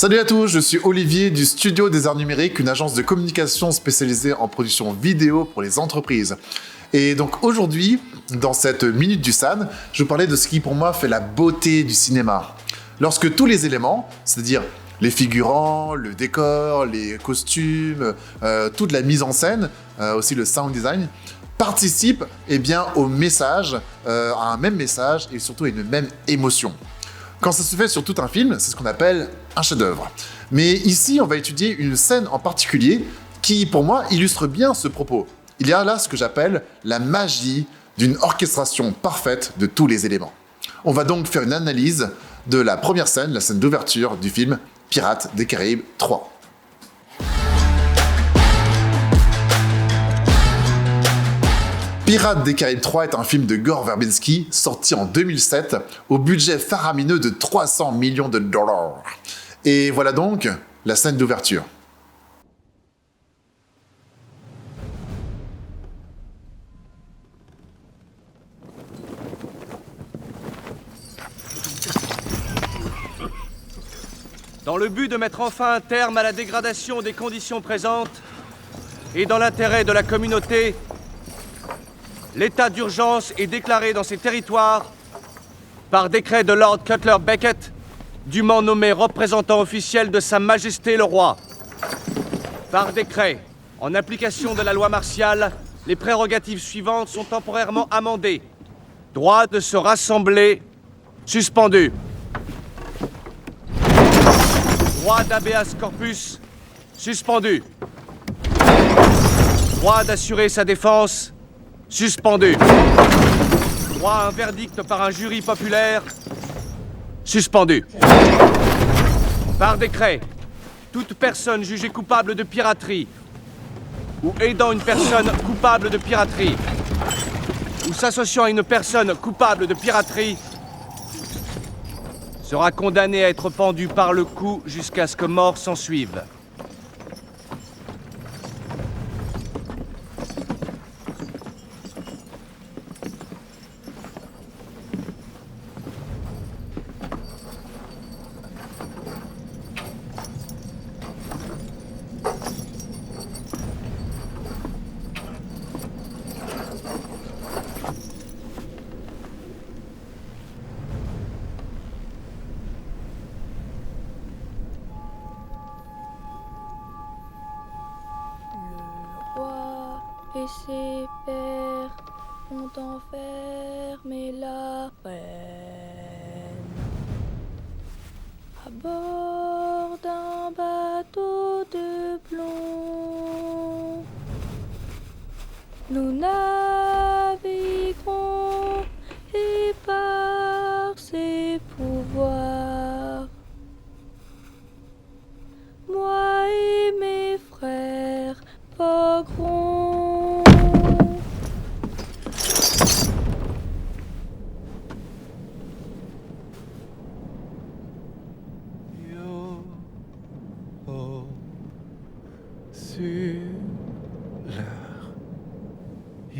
Salut à tous, je suis Olivier du Studio des Arts Numériques, une agence de communication spécialisée en production vidéo pour les entreprises. Et donc aujourd'hui, dans cette Minute du SAN, je vous parlais de ce qui pour moi fait la beauté du cinéma. Lorsque tous les éléments, c'est-à-dire les figurants, le décor, les costumes, toute la mise en scène, aussi le sound design, participent au message, à un même message et surtout à une même émotion. Quand ça se fait sur tout un film, c'est ce qu'on appelle un chef-d'œuvre. Mais ici, on va étudier une scène en particulier qui, pour moi, illustre bien ce propos. Il y a là ce que j'appelle la magie d'une orchestration parfaite de tous les éléments. On va donc faire une analyse de la première scène, la scène d'ouverture du film Pirates des Caraïbes 3. Pirates des Caraïbes 3 est un film de Gore Verbinski sorti en 2007 au budget faramineux de 300 millions de dollars. Et voilà donc la scène d'ouverture. Dans le but de mettre enfin un terme à la dégradation des conditions présentes et dans l'intérêt de la communauté, l'état d'urgence est déclaré dans ces territoires par décret de Lord Cutler Beckett, dûment nommé représentant officiel de Sa Majesté le Roi. Par décret, en application de la loi martiale, les prérogatives suivantes sont temporairement amendées. Droit de se rassembler, suspendu. Droit d'habeas corpus, suspendu. Droit d'assurer sa défense, suspendu. Droit à un verdict par un jury populaire, suspendu. Par décret, toute personne jugée coupable de piraterie ou aidant une personne coupable de piraterie ou s'associant à une personne coupable de piraterie sera condamnée à être pendue par le cou jusqu'à ce que mort s'ensuive. Et ses pères ont enfermé la reine à bord d'un bateau de plomb. Nous naviguerons et par ses pouvoirs, moi et mes frères voguerons.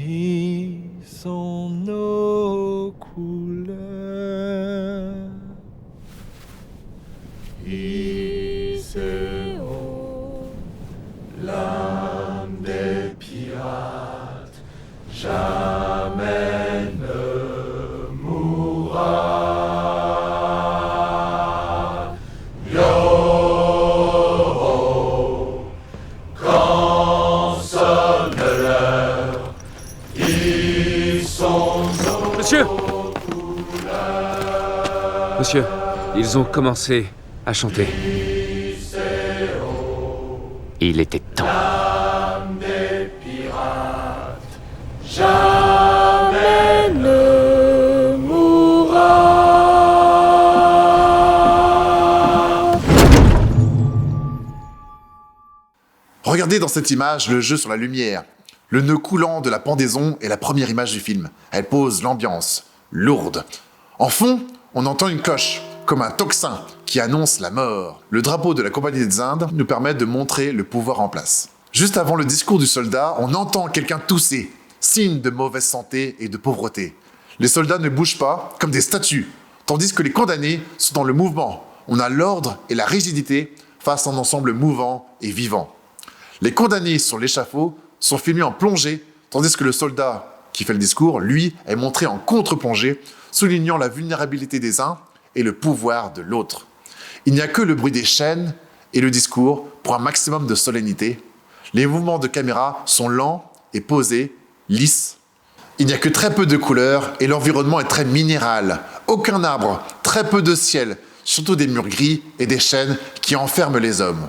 Ils sont nos couleurs. Hissez haut L'âme des pirates jamais ne mourra. Yo, quand sonne l'heure, ils sont nos Monsieur! couleurs. Monsieur, ils ont commencé à chanter. Il était temps. L'âme des pirates jamais ne mourra. Regardez dans cette image le jeu sur la lumière. Le nœud coulant de la pendaison est la première image du film. Elle pose l'ambiance, lourde. En fond, on entend une cloche, comme un tocsin qui annonce la mort. Le drapeau de la Compagnie des Indes nous permet de montrer le pouvoir en place. Juste avant le discours du soldat, on entend quelqu'un tousser, signe de mauvaise santé et de pauvreté. Les soldats ne bougent pas, comme des statues, tandis que les condamnés sont dans le mouvement. on a l'ordre et la rigidité face à un ensemble mouvant et vivant. Les condamnés sur l'échafaud sont filmés en plongée, tandis que le soldat qui fait le discours, lui, est montré en contre-plongée, soulignant la vulnérabilité des uns et le pouvoir de l'autre. Il n'y a que le bruit des chaînes et le discours pour un maximum de solennité. Les mouvements de caméra sont lents et posés, lisses. Il n'y a que très peu de couleurs et l'environnement est très minéral. Aucun arbre, très peu de ciel, surtout des murs gris et des chaînes qui enferment les hommes.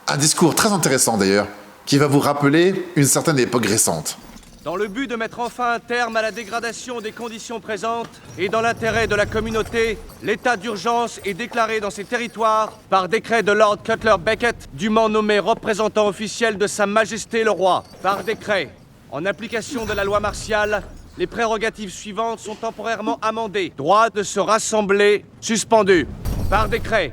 Un discours très intéressant d'ailleurs, qui va vous rappeler une certaine époque récente. Dans le but de mettre enfin un terme à la dégradation des conditions présentes et dans l'intérêt de la communauté, l'état d'urgence est déclaré dans ces territoires par décret de Lord Cutler Becket, dûment nommé représentant officiel de Sa Majesté le Roi. Par décret, en application de la loi martiale, les prérogatives suivantes sont temporairement amendées. Droit de se rassembler suspendu. Par décret,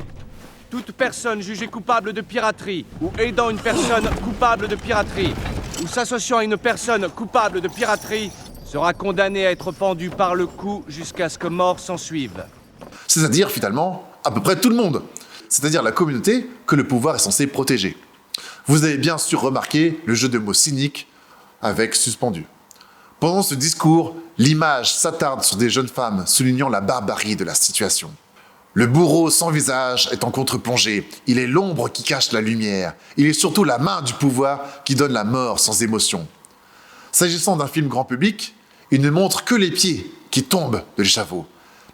toute personne jugée coupable de piraterie ou aidant une personne coupable de piraterie ou s'associant à une personne coupable de piraterie sera condamnée à être pendue par le cou jusqu'à ce que mort s'ensuive. C'est-à-dire, finalement, à peu près tout le monde. C'est-à-dire la communauté que le pouvoir est censé protéger. Vous avez bien sûr remarqué le jeu de mots cynique avec suspendu. Pendant ce discours, l'image s'attarde sur des jeunes femmes soulignant la barbarie de la situation. Le bourreau sans visage est en contre-plongée. Il est l'ombre qui cache la lumière. Il est surtout la main du pouvoir qui donne la mort sans émotion. S'agissant d'un film grand public, il ne montre que les pieds qui tombent de l'échafaud.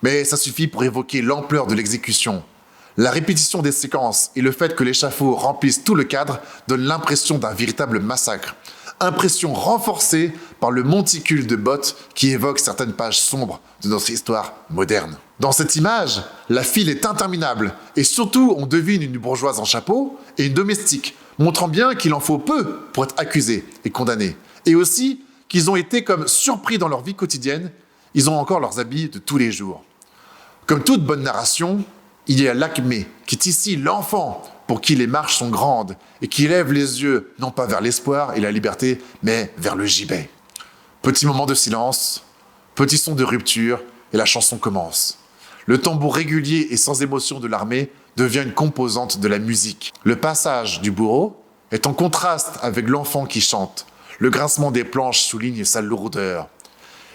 Mais ça suffit pour évoquer l'ampleur de l'exécution. La répétition des séquences et le fait que l'échafaud remplisse tout le cadre donnent l'impression d'un véritable massacre. Impression renforcée par le monticule de bottes qui évoque certaines pages sombres de notre histoire moderne. Dans cette image, la file est interminable et surtout on devine une bourgeoise en chapeau et une domestique, montrant bien qu'il en faut peu pour être accusé et condamné. Et aussi qu'ils ont été comme surpris dans leur vie quotidienne, ils ont encore leurs habits de tous les jours. Comme toute bonne narration, il y a l'acmé qui est ici l'enfant pour qui les marches sont grandes et qui lève les yeux non pas vers l'espoir et la liberté, mais vers le gibet. Petit moment de silence, petit son de rupture et la chanson commence. Le tambour régulier et sans émotion de l'armée devient une composante de la musique. Le passage du bourreau est en contraste avec l'enfant qui chante. Le grincement des planches souligne sa lourdeur.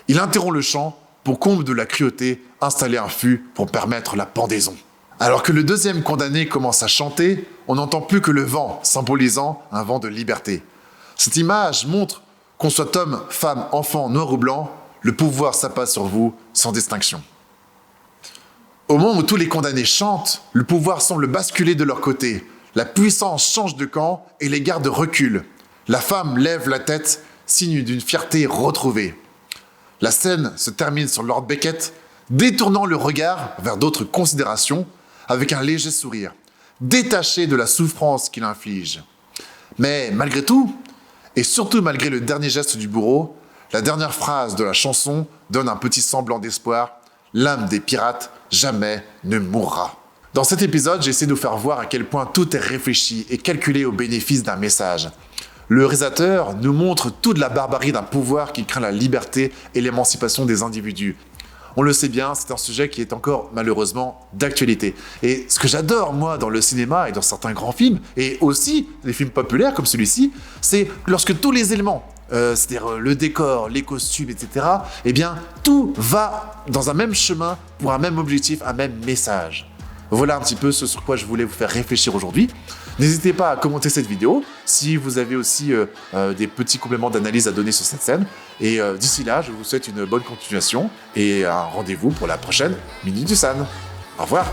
Il interrompt le chant pour, comble de la cruauté, installer un fût pour permettre la pendaison. Alors que le deuxième condamné commence à chanter, on n'entend plus que le vent, symbolisant un vent de liberté. Cette image montre qu'on soit homme, femme, enfant, noir ou blanc, le pouvoir s'abat sur vous sans distinction. Au moment où tous les condamnés chantent, le pouvoir semble basculer de leur côté. La puissance change de camp et les gardes reculent. La femme lève la tête, signe d'une fierté retrouvée. La scène se termine sur Lord Becket, détournant le regard vers d'autres considérations, avec un léger sourire, détaché de la souffrance qu'il inflige. Mais malgré tout, et surtout malgré le dernier geste du bourreau, la dernière phrase de la chanson donne un petit semblant d'espoir. L'âme des pirates jamais ne mourra. Dans cet épisode, j'ai essayé de vous faire voir à quel point tout est réfléchi et calculé au bénéfice d'un message. Le réalisateur nous montre toute la barbarie d'un pouvoir qui craint la liberté et l'émancipation des individus. On le sait bien, c'est un sujet qui est encore malheureusement d'actualité. Et ce que j'adore, moi, dans le cinéma et dans certains grands films, et aussi les films populaires comme celui-ci, c'est lorsque tous les éléments, c'est-à-dire le décor, les costumes, etc., eh bien, tout va dans un même chemin pour un même objectif, un même message. Voilà un petit peu ce sur quoi je voulais vous faire réfléchir aujourd'hui. N'hésitez pas à commenter cette vidéo si vous avez aussi des petits compléments d'analyse à donner sur cette scène. Et d'ici là, je vous souhaite une bonne continuation et un rendez-vous pour la prochaine Minute du San. Au revoir.